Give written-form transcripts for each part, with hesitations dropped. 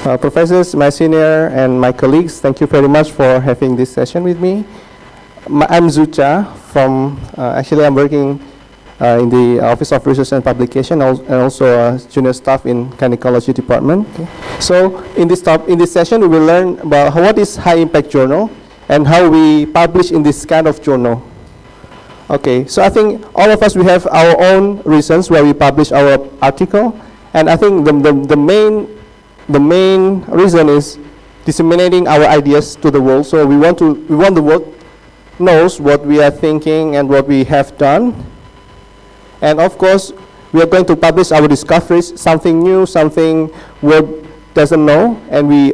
Professors, my senior and my colleagues, thank you very much for having this session with me. I'm Zucha from, actually I'm working in the Office of Research and Publication and also junior staff in Gynecology Department. Okay. So in this session we will learn about what is high impact journal and how we publish in this kind of journal. Okay, so I think all of us, we have our own reasons where we publish our article, and I think the main reason is disseminating our ideas to the world. So we want the world knows what we are thinking and what we have done. And of course, we are going to publish our discoveries, something new, something world doesn't know, and we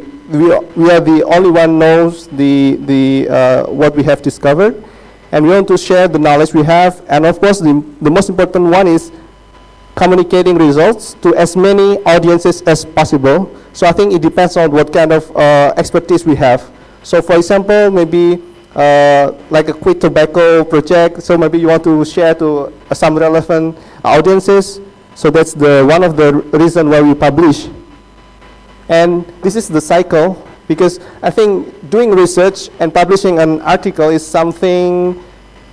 are the only one knows what we have discovered, and we want to share the knowledge we have. And of course, the most important one is communicating results to as many audiences as possible. So I think it depends on what kind of expertise we have. So for example, maybe like a quit tobacco project, so maybe you want to share to some relevant audiences. So that's one of the reasons why we publish. And this is the cycle, because I think doing research and publishing an article is something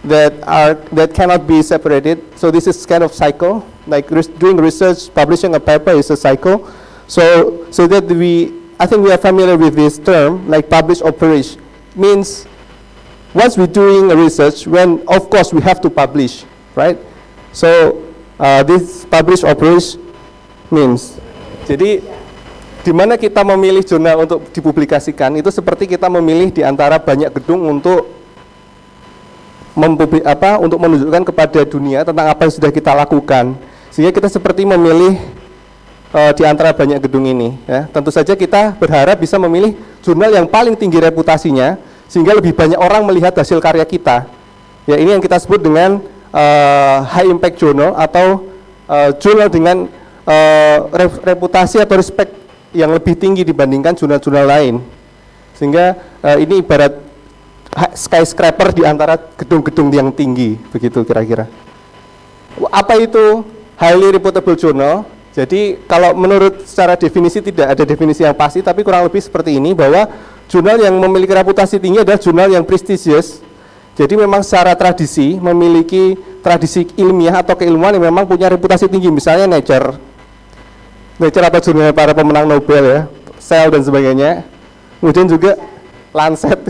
that cannot be separated. So this is kind of cycle, like doing research, publishing a paper is a cycle. So that I think we are familiar with this term, like publish or perish. Means once we're doing a research, when of course we have to publish, right? So this publish or perish means, jadi di mana kita memilih jurnal untuk dipublikasikan itu seperti kita memilih di antara banyak gedung untuk menunjukkan kepada dunia tentang apa yang sudah kita lakukan. Sehingga kita seperti memilih di antara banyak gedung ini, ya. Tentu saja kita berharap bisa memilih jurnal yang paling tinggi reputasinya, sehingga lebih banyak orang melihat hasil karya kita. Ya, ini yang kita sebut dengan high impact journal, atau jurnal dengan reputasi atau respect yang lebih tinggi dibandingkan jurnal-jurnal lain. Sehingga ini ibarat skyscraper di antara gedung-gedung yang tinggi, begitu kira-kira. Apa itu highly reputable journal? Jadi kalau menurut secara definisi tidak ada definisi yang pasti, tapi kurang lebih seperti ini, bahwa jurnal yang memiliki reputasi tinggi adalah jurnal yang prestisius. Jadi memang secara tradisi memiliki tradisi ilmiah atau keilmuan yang memang punya reputasi tinggi. Misalnya Nature apa jurnal para pemenang Nobel, ya, Cell dan sebagainya. Kemudian juga Lancet.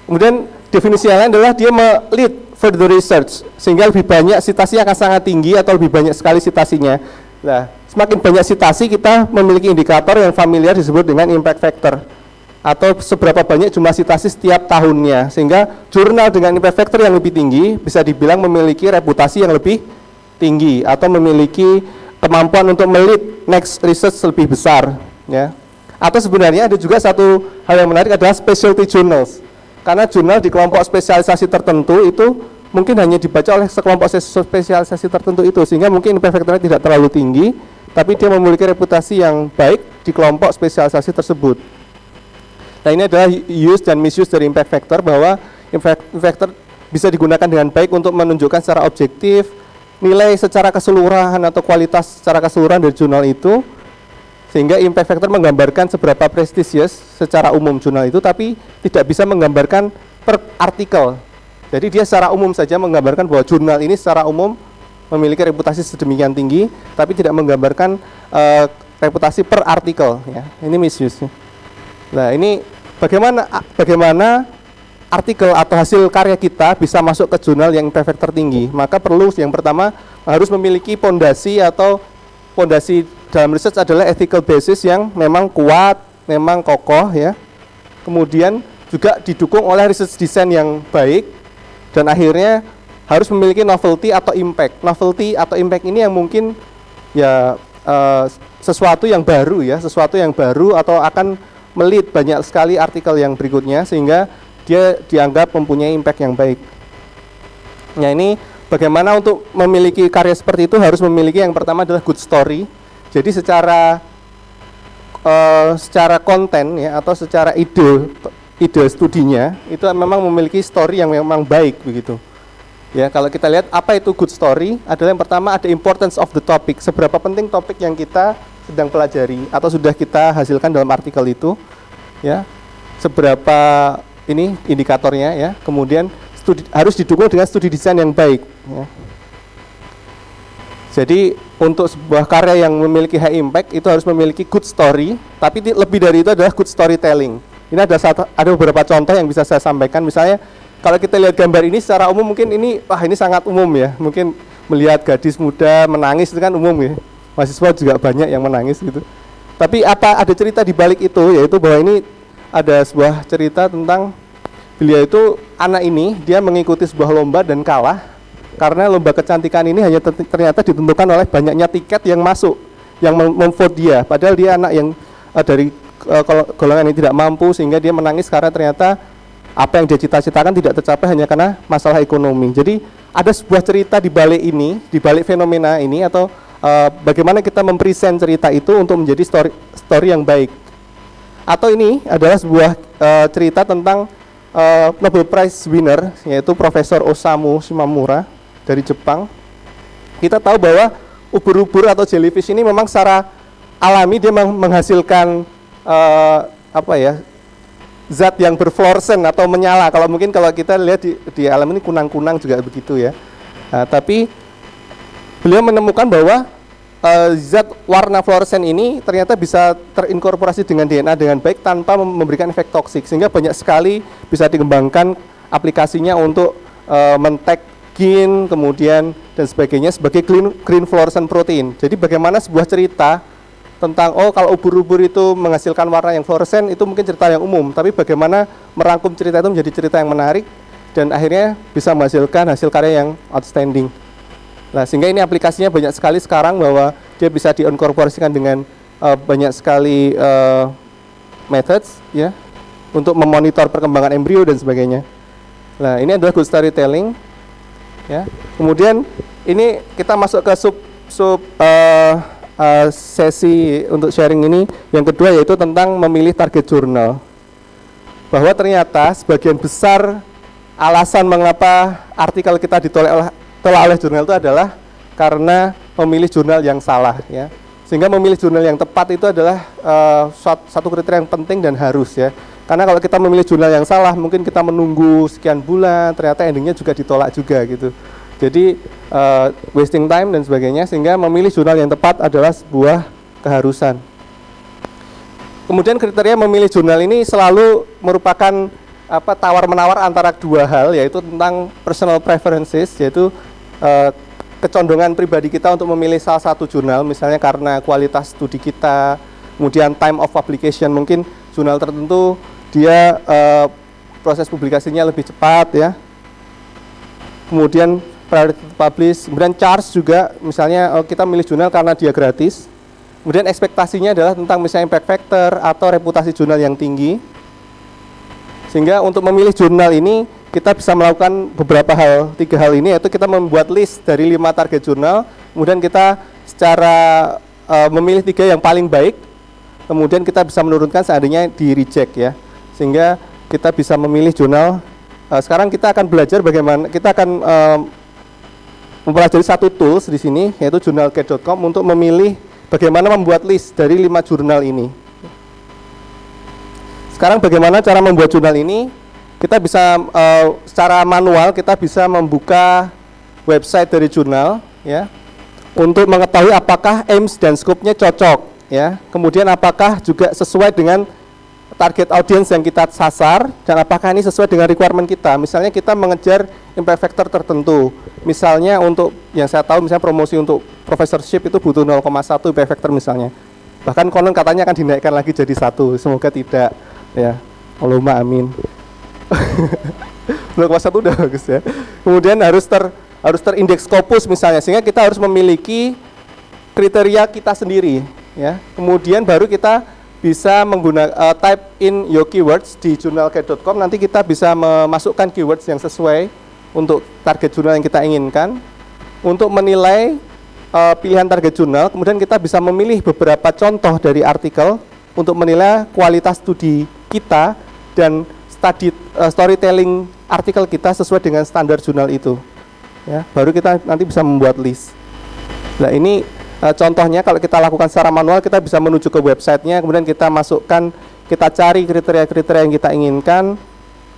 Kemudian definisi yang lain adalah dia lead further research, sehingga lebih banyak citasinya akan sangat tinggi atau lebih banyak sekali citasinya. Nah, semakin banyak citasi, kita memiliki indikator yang familiar disebut dengan impact factor, atau seberapa banyak jumlah citasi setiap tahunnya. Sehingga jurnal dengan impact factor yang lebih tinggi bisa dibilang memiliki reputasi yang lebih tinggi atau memiliki kemampuan untuk melead next research lebih besar, ya. Atau sebenarnya ada juga satu hal yang menarik adalah specialty journals. Karena jurnal di kelompok spesialisasi tertentu itu mungkin hanya dibaca oleh sekelompok spesialisasi tertentu itu, sehingga mungkin impact factor-nya tidak terlalu tinggi, tapi dia memiliki reputasi yang baik di kelompok spesialisasi tersebut. Nah, ini adalah use dan misuse dari impact factor, bahwa impact factor bisa digunakan dengan baik untuk menunjukkan secara objektif nilai secara keseluruhan atau kualitas secara keseluruhan dari jurnal itu, sehingga impact factor menggambarkan seberapa prestisius secara umum jurnal itu, tapi tidak bisa menggambarkan per artikel. Jadi dia secara umum saja menggambarkan bahwa jurnal ini secara umum memiliki reputasi sedemikian tinggi, tapi tidak menggambarkan reputasi per artikel, ya. Ini misuse. Nah, ini bagaimana artikel atau hasil karya kita bisa masuk ke jurnal yang impact factor tinggi. Maka perlu yang pertama harus memiliki pondasi, atau pondasi dalam research adalah ethical basis yang memang kuat, memang kokoh, ya. Kemudian juga didukung oleh research design yang baik, dan akhirnya harus memiliki novelty atau impact. Novelty atau impact ini yang mungkin ya sesuatu yang baru, ya, sesuatu yang baru atau akan melead banyak sekali artikel yang berikutnya, sehingga dia dianggap mempunyai impact yang baik. Nah, ini bagaimana untuk memiliki karya seperti itu harus memiliki yang pertama adalah good story. Jadi secara konten, ya, atau secara ide studinya itu memang memiliki story yang memang baik, begitu. Ya, kalau kita lihat apa itu good story adalah yang pertama ada importance of the topic, seberapa penting topik yang kita sedang pelajari atau sudah kita hasilkan dalam artikel itu, ya, seberapa ini indikatornya, ya, kemudian harus didukung dengan studi desain yang baik, ya. Jadi untuk sebuah karya yang memiliki high impact itu harus memiliki good story, tapi lebih dari itu adalah good storytelling. Ini ada beberapa contoh yang bisa saya sampaikan. Misalnya kalau kita lihat gambar ini secara umum mungkin ini, wah ini sangat umum ya. Mungkin melihat gadis muda menangis itu kan umum ya. Mahasiswa juga banyak yang menangis gitu. Tapi ada cerita di balik itu, yaitu bahwa ini ada sebuah cerita tentang beliau itu, anak ini dia mengikuti sebuah lomba dan kalah. Karena lomba kecantikan ini hanya ternyata ditentukan oleh banyaknya tiket yang masuk, yang memvote dia. Padahal dia anak yang dari golongan yang tidak mampu, sehingga dia menangis karena ternyata apa yang dia cita-citakan tidak tercapai hanya karena masalah ekonomi. Jadi ada sebuah cerita di balik ini, di balik fenomena ini, atau bagaimana kita mempresent cerita itu untuk menjadi story yang baik. Atau ini adalah sebuah cerita tentang Nobel Prize winner, yaitu Profesor Osamu Shimamura dari Jepang. Kita tahu bahwa ubur-ubur atau jellyfish ini memang secara alami dia menghasilkan zat yang berfluorescent atau menyala. Kalau kita lihat di alam ini kunang-kunang juga begitu ya. Tapi beliau menemukan bahwa zat warna fluorescent ini ternyata bisa terinkorporasi dengan DNA dengan baik tanpa memberikan efek toksik, sehingga banyak sekali bisa dikembangkan aplikasinya untuk men-tag gen, kemudian dan sebagainya sebagai green fluorescent protein. Jadi bagaimana sebuah cerita tentang kalau ubur-ubur itu menghasilkan warna yang fluorescent itu mungkin cerita yang umum, tapi bagaimana merangkum cerita itu menjadi cerita yang menarik dan akhirnya bisa menghasilkan hasil karya yang outstanding. Nah, sehingga ini aplikasinya banyak sekali sekarang, bahwa dia bisa diinkorporasikan dengan banyak sekali methods ya, untuk memonitor perkembangan embrio dan sebagainya. Nah, ini adalah good storytelling ya. Kemudian ini kita masuk ke sesi untuk sharing ini. Yang kedua yaitu tentang memilih target jurnal. Bahwa ternyata sebagian besar alasan mengapa artikel kita ditolak oleh jurnal itu adalah karena memilih jurnal yang salah ya. Sehingga memilih jurnal yang tepat itu adalah satu kriteria yang penting dan harus ya. Karena kalau kita memilih jurnal yang salah, mungkin kita menunggu sekian bulan, ternyata endingnya juga ditolak juga gitu. Jadi wasting time dan sebagainya, sehingga memilih jurnal yang tepat adalah sebuah keharusan. Kemudian kriteria memilih jurnal ini selalu merupakan tawar-menawar antara dua hal, yaitu tentang personal preferences, yaitu kecondongan pribadi kita untuk memilih salah satu jurnal, misalnya karena kualitas studi kita, kemudian time of publication, mungkin jurnal tertentu dia proses publikasinya lebih cepat ya. Kemudian priority to publish, kemudian charge juga, misalnya kita milih jurnal karena dia gratis. Kemudian ekspektasinya adalah tentang misalnya impact factor atau reputasi jurnal yang tinggi. Sehingga untuk memilih jurnal ini kita bisa melakukan beberapa hal, 3 hal ini, yaitu kita membuat list dari 5 target jurnal, kemudian kita secara memilih 3 yang paling baik, kemudian kita bisa menurunkan seandainya di reject ya, sehingga kita bisa memilih jurnal. Sekarang kita akan belajar bagaimana kita akan mempelajari satu tools di sini, yaitu journalgate.com, untuk memilih bagaimana membuat list dari 5 jurnal ini. Sekarang bagaimana cara membuat jurnal ini? Kita bisa secara manual kita bisa membuka website dari jurnal ya, untuk mengetahui apakah aims dan scope-nya cocok ya. Kemudian apakah juga sesuai dengan target audience yang kita sasar, dan apakah ini sesuai dengan requirement kita. Misalnya kita mengejar impact factor tertentu. Misalnya untuk yang saya tahu, misalnya promosi untuk professorship itu butuh 0,1 impact factor misalnya. Bahkan konon katanya akan dinaikkan lagi jadi 1. Semoga tidak ya. Allahumma amin. 0,1 udah bagus ya. Kemudian harus terindeks Scopus misalnya, sehingga kita harus memiliki kriteria kita sendiri ya. Kemudian baru kita bisa menggunakan type in your keywords di journalgate.com. Nanti kita bisa memasukkan keywords yang sesuai untuk target jurnal yang kita inginkan. Untuk menilai pilihan target jurnal, kemudian kita bisa memilih beberapa contoh dari artikel untuk menilai kualitas studi kita dan storytelling artikel kita sesuai dengan standar jurnal itu ya. Baru kita nanti bisa membuat list. Nah, ini Contohnya kalau kita lakukan secara manual, kita bisa menuju ke websitenya, kemudian kita masukkan, kita cari kriteria-kriteria yang kita inginkan,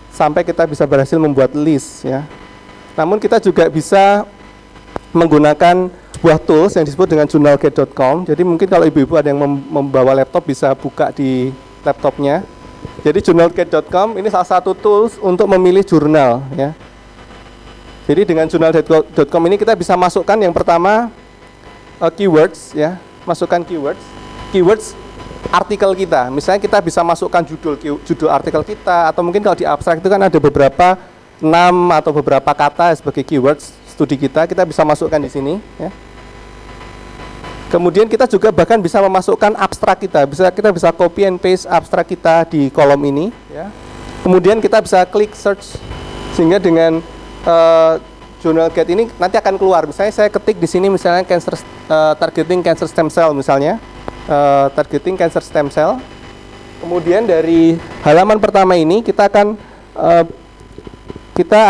sampai kita bisa berhasil membuat list ya. Namun kita juga bisa menggunakan sebuah tools yang disebut dengan journalgate.com. Jadi mungkin kalau ibu-ibu ada yang membawa laptop, bisa buka di laptopnya. Jadi journalgate.com ini salah satu tools untuk memilih jurnal ya. Jadi dengan journal.com ini kita bisa masukkan yang pertama keywords ya, masukkan keywords artikel kita. Misalnya kita bisa masukkan judul artikel kita, atau mungkin kalau di abstrak itu kan ada beberapa atau beberapa kata sebagai keywords studi kita bisa masukkan di sini ya. Kemudian kita juga bahkan bisa memasukkan abstrak kita bisa copy and paste abstrak kita di kolom ini ya. Kemudian kita bisa klik search, sehingga dengan journal-gate ini nanti akan keluar. Misalnya saya ketik di sini misalnya targeting cancer stem cell misalnya, targeting cancer stem cell. Kemudian dari halaman pertama ini kita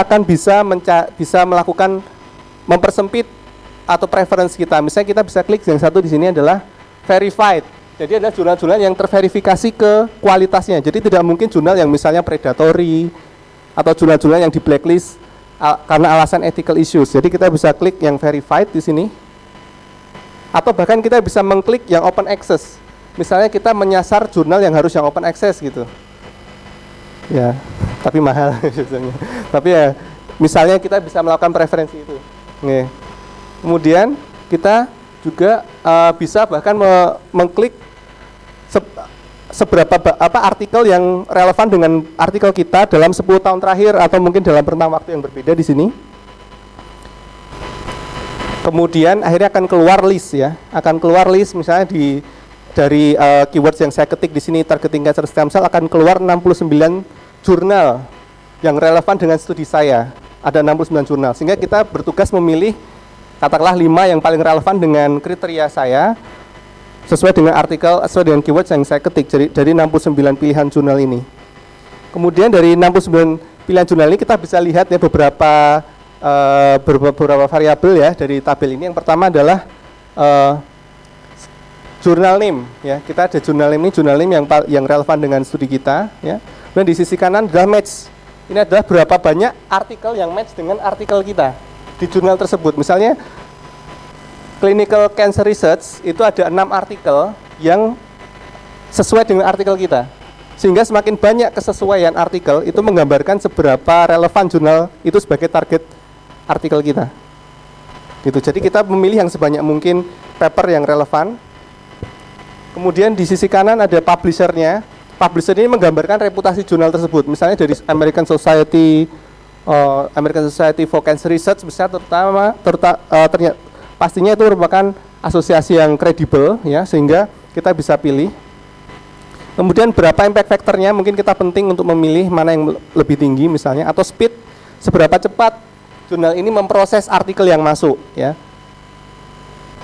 akan bisa melakukan mempersempit atau preference kita. Misalnya kita bisa klik yang satu di sini adalah verified. Jadi adalah jurnal-jurnal yang terverifikasi ke kualitasnya. Jadi tidak mungkin jurnal yang misalnya predatory atau jurnal-jurnal yang di blacklist karena alasan ethical issues. Jadi kita bisa klik yang verified di sini. Atau bahkan kita bisa mengklik yang open access. Misalnya kita menyasar jurnal yang harus yang open access gitu. Ya, tapi mahal biasanya. Tapi ya, misalnya kita bisa melakukan preferensi itu. Nih. Kemudian kita juga bisa bahkan mengklik seberapa artikel yang relevan dengan artikel kita dalam 10 tahun terakhir, atau mungkin dalam rentang waktu yang berbeda di sini. Kemudian akhirnya akan keluar list ya, misalnya dari keywords yang saya ketik di sini, targeting cancer stem cell, akan keluar 69 jurnal yang relevan dengan studi saya. Ada 69 jurnal, sehingga kita bertugas memilih katakanlah 5 yang paling relevan dengan kriteria saya, sesuai dengan sesuai dengan keywords yang saya ketik dari 69 pilihan jurnal ini. Kemudian dari 69 pilihan jurnal ini kita bisa lihat ya beberapa variabel ya dari tabel ini. Yang pertama adalah jurnal name ya. Kita ada jurnal name yang relevan dengan studi kita ya. Dan di sisi kanan adalah match. Ini adalah berapa banyak artikel yang match dengan artikel kita di jurnal tersebut. Misalnya Clinical Cancer Research itu ada 6 artikel yang sesuai dengan artikel kita. Sehingga semakin banyak kesesuaian artikel itu menggambarkan seberapa relevan jurnal itu sebagai target artikel kita. Gitu. Jadi kita memilih yang sebanyak mungkin paper yang relevan. Kemudian di sisi kanan ada publisher-nya. Publisher ini menggambarkan reputasi jurnal tersebut. Misalnya dari American Society for Cancer Research, misalnya pastinya itu merupakan asosiasi yang kredibel ya, sehingga kita bisa pilih. Kemudian berapa impact factor-nya, mungkin kita penting untuk memilih mana yang lebih tinggi misalnya, atau speed, seberapa cepat jurnal ini memproses artikel yang masuk ya.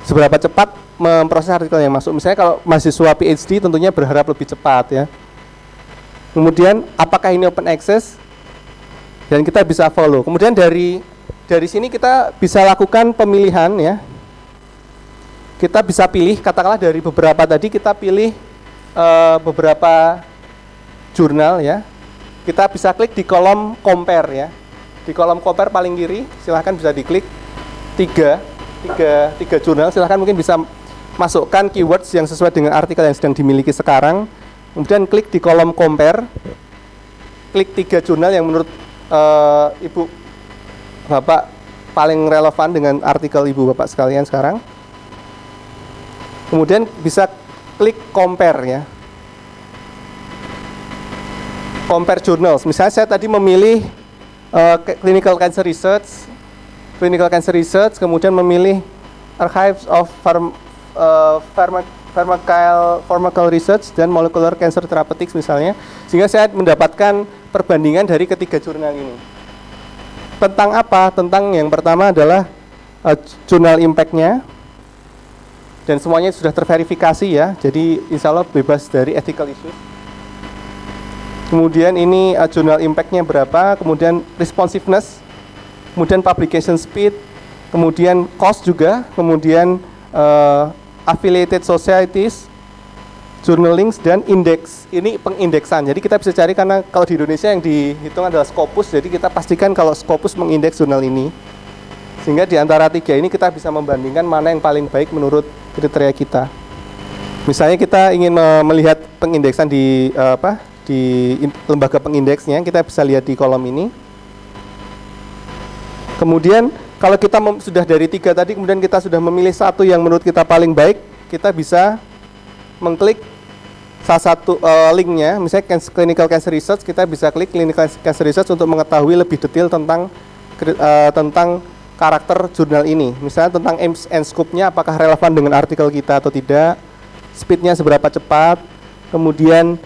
Seberapa cepat memproses artikel yang masuk. Misalnya kalau mahasiswa PhD tentunya berharap lebih cepat ya. Kemudian apakah ini open access, dan kita bisa follow. Kemudian dari sini kita bisa lakukan pemilihan ya. Kita bisa pilih, katakanlah dari beberapa tadi kita pilih beberapa jurnal ya. Kita bisa klik di kolom compare ya. Di kolom compare paling kiri silahkan bisa diklik tiga jurnal. Silahkan mungkin bisa masukkan keywords yang sesuai dengan artikel yang sedang dimiliki sekarang. Kemudian klik di kolom compare, klik 3 jurnal yang menurut ibu bapak paling relevan dengan artikel ibu bapak sekalian sekarang. Kemudian bisa klik compare ya, compare journals. Misalnya saya tadi memilih clinical cancer research, kemudian memilih archives of pharmaceutical research dan molecular cancer therapeutics misalnya, sehingga saya mendapatkan perbandingan dari ketiga jurnal ini. Tentang apa? Tentang yang pertama adalah jurnal impact-nya, dan semuanya sudah terverifikasi ya, jadi insya Allah bebas dari ethical issues. Kemudian ini jurnal impact-nya berapa, kemudian responsiveness, kemudian publication speed, kemudian cost juga, kemudian affiliated societies, journal links, dan indeks. Ini pengindeksan. Jadi kita bisa cari, karena kalau di Indonesia yang dihitung adalah Scopus, jadi kita pastikan kalau Scopus mengindeks jurnal ini. Sehingga di antara 3 ini kita bisa membandingkan mana yang paling baik menurut kriteria kita. Misalnya kita ingin melihat pengindeksan di lembaga pengindeksnya, kita bisa lihat di kolom ini. Kemudian kalau kita sudah dari 3 tadi, kemudian kita sudah memilih satu yang menurut kita paling baik, kita bisa mengklik salah satu linknya, misalnya Clinical Cancer Research, kita bisa klik Clinical Cancer Research untuk mengetahui lebih detail tentang karakter jurnal ini. Misalnya tentang aims and scope-nya, apakah relevan dengan artikel kita atau tidak, speed-nya seberapa cepat, kemudian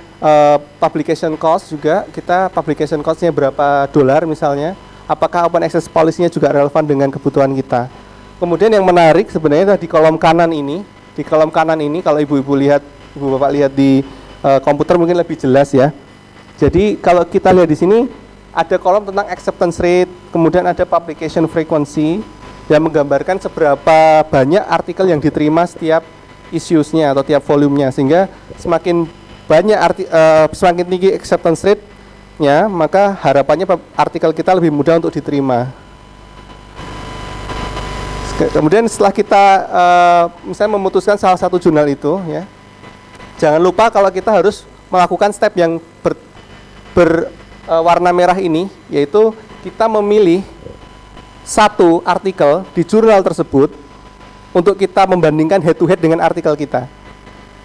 publication cost juga, kita publication cost-nya berapa dolar misalnya, apakah open access policy-nya juga relevan dengan kebutuhan kita. Kemudian yang menarik sebenarnya di kolom kanan ini, kalau ibu-ibu lihat, ibu bapak lihat di komputer mungkin lebih jelas ya. Jadi kalau kita lihat di sini ada kolom tentang acceptance rate, kemudian ada publication frequency yang menggambarkan seberapa banyak artikel yang diterima setiap issues-nya atau tiap volumenya, sehingga semakin banyak semakin tinggi acceptance rate-nya, maka harapannya artikel kita lebih mudah untuk diterima. Kemudian setelah kita misalnya memutuskan salah satu jurnal itu, ya, jangan lupa kalau kita harus melakukan step yang berwarna merah ini, yaitu kita memilih satu artikel di jurnal tersebut untuk kita membandingkan head to head dengan artikel kita.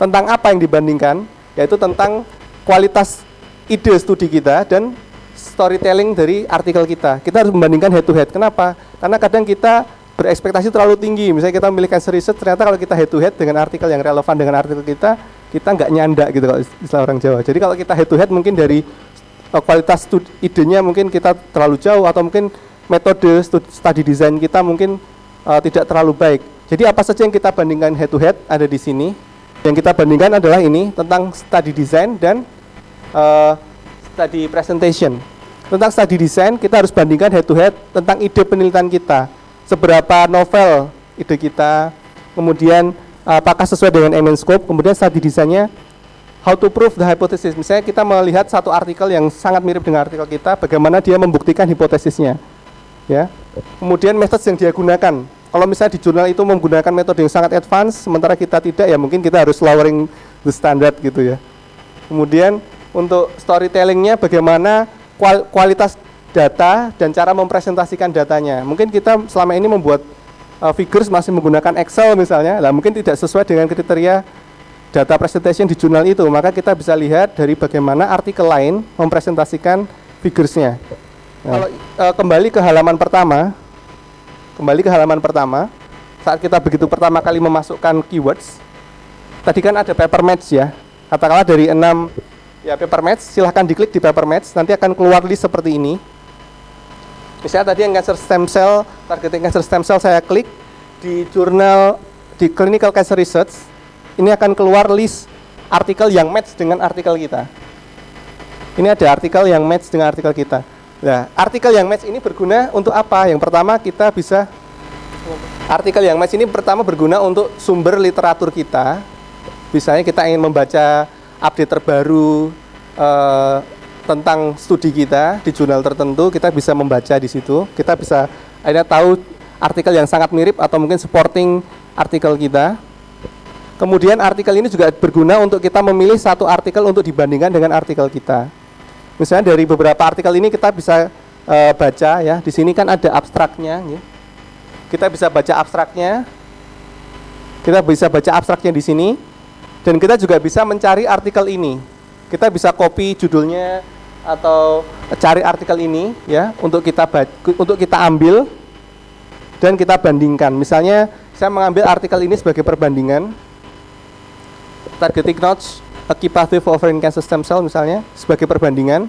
Tentang apa yang dibandingkan? Yaitu tentang kualitas ide studi kita dan storytelling dari artikel kita. Kita harus membandingkan head to head. Kenapa? Karena kadang kita berekspektasi terlalu tinggi. Misalnya kita memilih cancer research, ternyata kalau kita head to head dengan artikel yang relevan dengan artikel kita nggak nyanda gitu kalau istilah orang Jawa. Jadi kalau kita head to head mungkin dari kualitas idenya mungkin kita terlalu jauh, atau mungkin metode study design kita mungkin tidak terlalu baik. Jadi apa saja yang kita bandingkan head to head ada di sini. Yang kita bandingkan adalah ini tentang study design dan study presentation. Tentang study design kita harus bandingkan head to head tentang ide penelitian kita. Seberapa novel ide kita, kemudian apakah sesuai dengan aim and scope, kemudian study design-nya how to prove the hypothesis. Misalnya kita melihat satu artikel yang sangat mirip dengan artikel kita, bagaimana dia membuktikan hipotesisnya. Ya. Kemudian metode yang dia gunakan. Kalau misalnya di jurnal itu menggunakan metode yang sangat advance, sementara kita tidak, ya mungkin kita harus lowering the standard gitu ya. Kemudian untuk storytellingnya bagaimana kualitas data dan cara mempresentasikan datanya. Mungkin kita selama ini membuat figures masih menggunakan Excel misalnya, nah mungkin tidak sesuai dengan kriteria data presentation di jurnal itu, maka kita bisa lihat dari bagaimana artikel lain mempresentasikan figuresnya. Nah, kalau kembali ke halaman pertama, saat kita begitu pertama kali memasukkan keywords, tadi kan ada paper match ya, katakanlah dari 6 ya paper match, silahkan diklik di paper match, nanti akan keluar list seperti ini. Misalnya tadi yang cancer stem cell, targeting cancer stem cell, saya klik di jurnal, di Clinical Cancer Research, ini akan keluar list artikel yang match dengan artikel kita. Ini ada artikel yang match dengan artikel kita. Nah, artikel yang match ini berguna untuk apa? Yang pertama kita bisa, artikel yang match ini pertama berguna untuk sumber literatur kita. Misalnya kita ingin membaca update terbaru tentang studi kita di jurnal tertentu, kita bisa membaca di situ. Kita bisa akhirnya tahu artikel yang sangat mirip atau mungkin supporting artikel kita. Kemudian artikel ini juga berguna untuk kita memilih satu artikel untuk dibandingkan dengan artikel kita. Misalnya dari beberapa artikel ini kita bisa baca ya. Di sini kan ada abstraknya. Ya. Kita bisa baca abstraknya. Kita bisa baca abstraknya di sini. Dan kita juga bisa mencari artikel ini. Kita bisa copy judulnya atau cari artikel ini ya untuk kita ambil dan kita bandingkan. Misalnya saya mengambil artikel ini sebagai perbandingan. Targeting notch a key pathway for ovarian cancer stem cell misalnya sebagai perbandingan,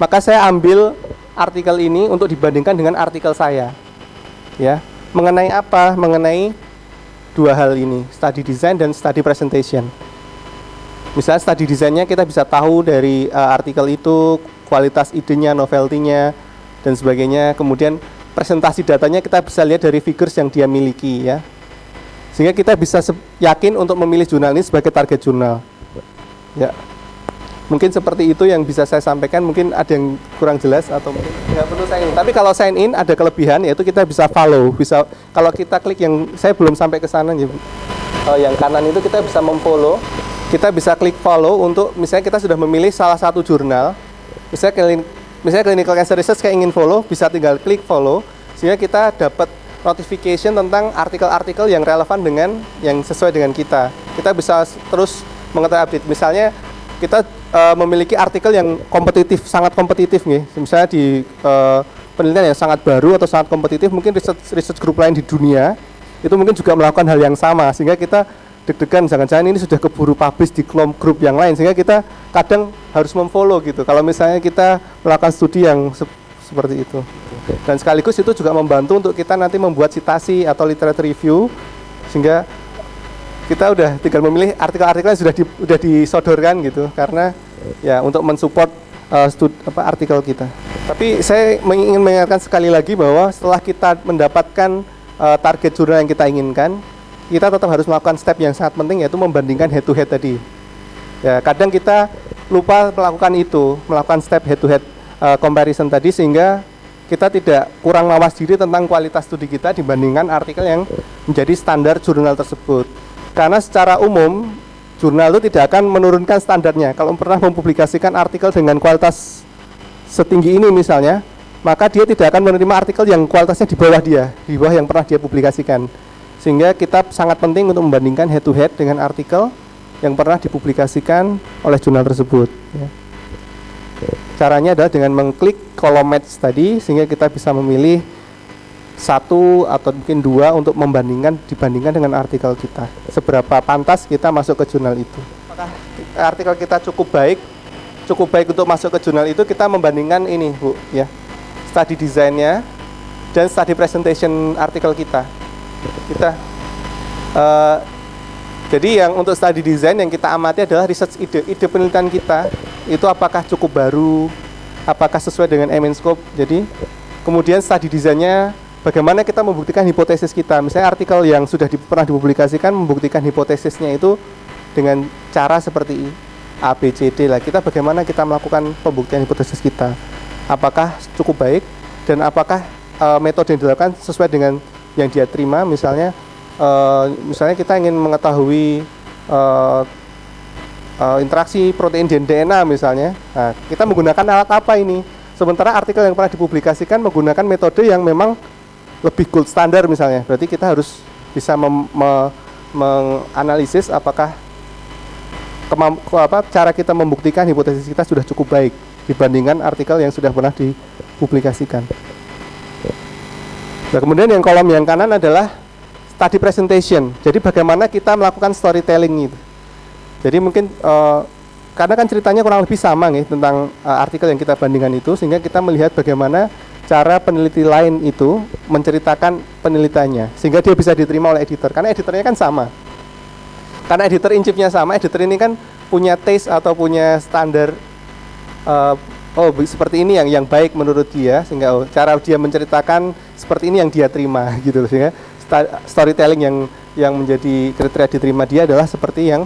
maka saya ambil artikel ini untuk dibandingkan dengan artikel saya ya. Mengenai apa? Mengenai dua hal ini, study design dan study presentation. Misalnya study design-nya kita bisa tahu dari artikel itu, kualitas idenya, novelty-nya dan sebagainya. Kemudian presentasi datanya kita bisa lihat dari figures yang dia miliki ya. Sehingga kita bisa yakin untuk memilih jurnal ini sebagai target jurnal. Ya. Mungkin seperti itu yang bisa saya sampaikan, mungkin ada yang kurang jelas atau mungkin nggak perlu sign in. Tapi kalau sign in ada kelebihan, yaitu kita bisa follow, bisa kalau kita klik yang saya belum sampai ke sana ya, yang kanan itu kita bisa memfollow, kita bisa klik follow untuk misalnya kita sudah memilih salah satu jurnal, misalnya Clinical Cancer Research kayak ingin follow, bisa tinggal klik follow, sehingga kita dapat notification tentang artikel-artikel yang relevan dengan yang sesuai dengan kita. Kita bisa terus mengetahui update. Misalnya kita memiliki artikel yang kompetitif, sangat kompetitif nih. Misalnya di penelitian yang sangat baru atau sangat kompetitif, mungkin research group lain di dunia itu mungkin juga melakukan hal yang sama, sehingga kita deg-degan jangan-jangan ini sudah keburu publish di grup yang lain, sehingga kita kadang harus memfollow gitu. Kalau misalnya kita melakukan studi yang seperti itu. Dan sekaligus itu juga membantu untuk kita nanti membuat citasi atau literature review, sehingga kita udah tinggal memilih artikel-artikel yang sudah disodorkan gitu, karena ya untuk mensupport artikel kita. Tapi saya ingin mengingatkan sekali lagi bahwa setelah kita mendapatkan target jurnal yang kita inginkan, kita tetap harus melakukan step yang sangat penting, yaitu membandingkan head to head tadi. Ya, kadang kita lupa melakukan step head to head comparison tadi, sehingga kita tidak kurang mawas diri tentang kualitas studi kita dibandingkan artikel yang menjadi standar jurnal tersebut. Karena secara umum jurnal itu tidak akan menurunkan standarnya. Kalau pernah mempublikasikan artikel dengan kualitas setinggi ini misalnya, maka dia tidak akan menerima artikel yang kualitasnya di bawah yang pernah dia publikasikan. Sehingga kita sangat penting untuk membandingkan head to head dengan artikel yang pernah dipublikasikan oleh jurnal tersebut. Ya. Caranya adalah dengan mengklik kolom match tadi, sehingga kita bisa memilih satu atau mungkin dua untuk dibandingkan dengan artikel kita. Seberapa pantas kita masuk ke jurnal itu. Apakah artikel kita cukup baik untuk masuk ke jurnal itu, kita membandingkan ini Bu, ya. Study desainnya dan study presentation artikel kita. Jadi yang untuk study design yang kita amati adalah research ide penelitian kita itu apakah cukup baru, apakah sesuai dengan Scope. Jadi kemudian study desainnya bagaimana kita membuktikan hipotesis kita. Misalnya artikel yang sudah pernah dipublikasikan membuktikan hipotesisnya itu dengan cara seperti A, B, C, D lah. Bagaimana kita melakukan pembuktian hipotesis kita. Apakah cukup baik dan apakah metode yang dilakukan sesuai dengan yang dia terima. Misalnya kita ingin mengetahui interaksi protein dan DNA misalnya. Nah, kita menggunakan alat apa ini? Sementara artikel yang pernah dipublikasikan menggunakan metode yang memang lebih gold standar misalnya. Berarti kita harus bisa menganalisis apakah cara kita membuktikan hipotesis kita sudah cukup baik dibandingkan artikel yang sudah pernah dipublikasikan. Nah, kemudian yang kolom yang kanan adalah study presentation. Jadi bagaimana kita melakukan storytelling itu. Jadi mungkin karena kan ceritanya kurang lebih sama nih tentang artikel yang kita bandingkan itu, sehingga kita melihat bagaimana cara peneliti lain itu menceritakan penelitiannya sehingga dia bisa diterima oleh editor, karena editornya kan sama. Karena editor in chief-nya sama, editor ini kan punya taste atau punya standar seperti ini yang baik menurut dia, sehingga cara dia menceritakan seperti ini yang dia terima gitu. Sehingga storytelling yang menjadi kriteria diterima dia adalah seperti yang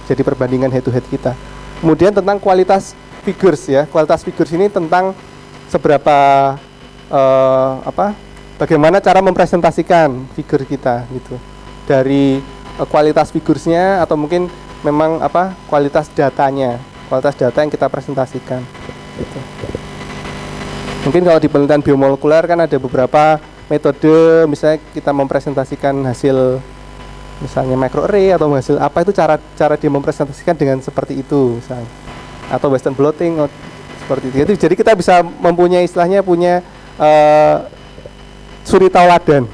jadi perbandingan head to head kita. Kemudian tentang kualitas figures ya. Kualitas figures ini tentang seberapa bagaimana cara mempresentasikan figur kita gitu. Dari kualitas figuresnya atau mungkin memang kualitas datanya, kualitas data yang kita presentasikan gitu. Mungkin kalau di penelitian biomolekuler kan ada beberapa metode, misalnya kita mempresentasikan hasil misalnya microarray atau hasil apa, itu cara dia mempresentasikan dengan seperti itu misalnya, atau Western blotting seperti itu. Jadi kita bisa mempunyai istilahnya punya suri tauladan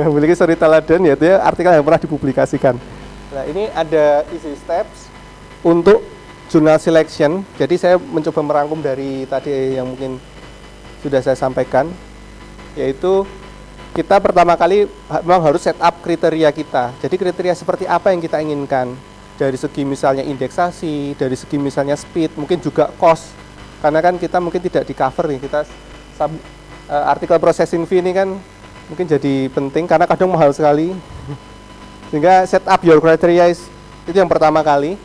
memiliki suri tauladan, yaitu artikel yang pernah dipublikasikan. Nah, ini ada easy steps untuk journal selection. Jadi saya mencoba merangkum dari tadi yang mungkin sudah saya sampaikan, yaitu kita pertama kali memang harus set up kriteria kita. Jadi kriteria seperti apa yang kita inginkan, dari segi misalnya indeksasi, dari segi misalnya speed, mungkin juga cost, karena kan kita mungkin tidak di cover nih, kita artikel processing fee ini kan mungkin jadi penting karena kadang mahal sekali. Sehingga set up your criteria itu yang pertama kali.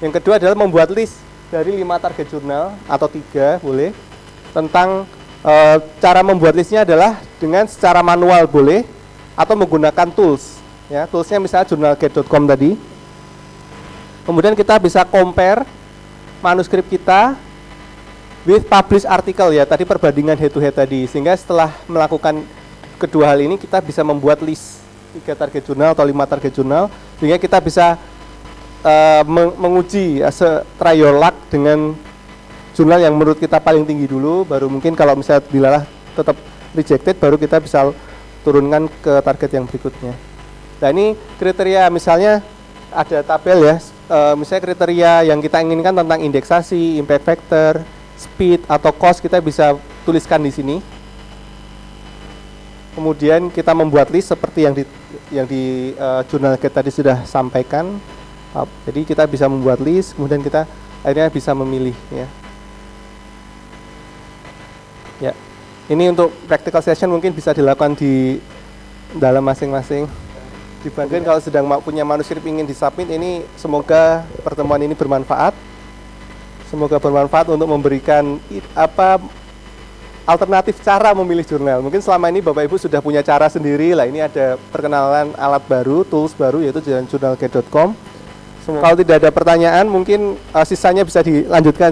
Yang kedua adalah membuat list dari 5 target jurnal atau 3 boleh. Tentang cara membuat listnya adalah dengan secara manual boleh atau menggunakan tools. Ya, toolsnya misalnya journalgate.com tadi. Kemudian kita bisa compare manuskrip kita with published article ya, tadi perbandingan head to head tadi. Sehingga setelah melakukan kedua hal ini kita bisa membuat list 3 target jurnal atau 5 target jurnal, sehingga kita bisa menguji try your luck dengan jurnal yang menurut kita paling tinggi dulu, baru mungkin kalau misalnya dilalah tetap rejected, baru kita bisa turunkan ke target yang berikutnya. Nah ini kriteria, misalnya ada tabel ya, misalnya kriteria yang kita inginkan tentang indeksasi, impact factor, speed atau cost, kita bisa tuliskan di sini. Kemudian kita membuat list seperti yang di Journalgate tadi sudah sampaikan. Jadi kita bisa membuat list, kemudian kita akhirnya bisa memilih ya. Ya, ini untuk practical session mungkin bisa dilakukan di dalam masing-masing. Dibandingkan kalau sedang punya manuskrip ingin disubmit, ini semoga pertemuan ini bermanfaat. Semoga bermanfaat untuk memberikan alternatif cara memilih jurnal. Mungkin selama ini Bapak Ibu sudah punya cara sendiri lah. Ini ada perkenalan alat baru, tools baru, yaitu journalgate.com. Kalau tidak ada pertanyaan, mungkin sisanya bisa dilanjutkan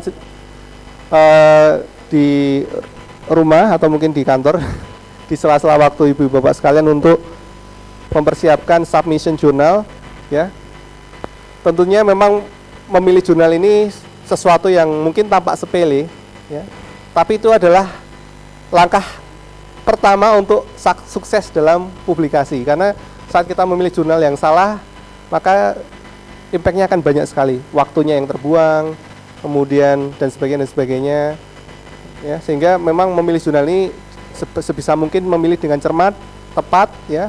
di rumah atau mungkin di kantor di sela-sela waktu Ibu Bapak sekalian untuk mempersiapkan submission jurnal ya. Tentunya memang memilih jurnal ini sesuatu yang mungkin tampak sepele ya. Tapi itu adalah langkah pertama untuk sukses dalam publikasi, karena saat kita memilih jurnal yang salah, maka impact-nya akan banyak sekali, waktunya yang terbuang, kemudian dan sebagainya ya. Sehingga memang memilih jurnal ini sebisa mungkin memilih dengan cermat, tepat ya.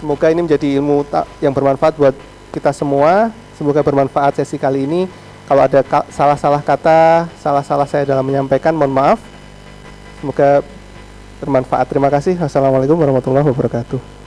Semoga ini menjadi ilmu yang bermanfaat buat kita semua. Semoga bermanfaat sesi kali ini. Kalau ada salah-salah kata, salah-salah saya dalam menyampaikan, mohon maaf. Semoga bermanfaat. Terima kasih. Wassalamualaikum warahmatullahi wabarakatuh.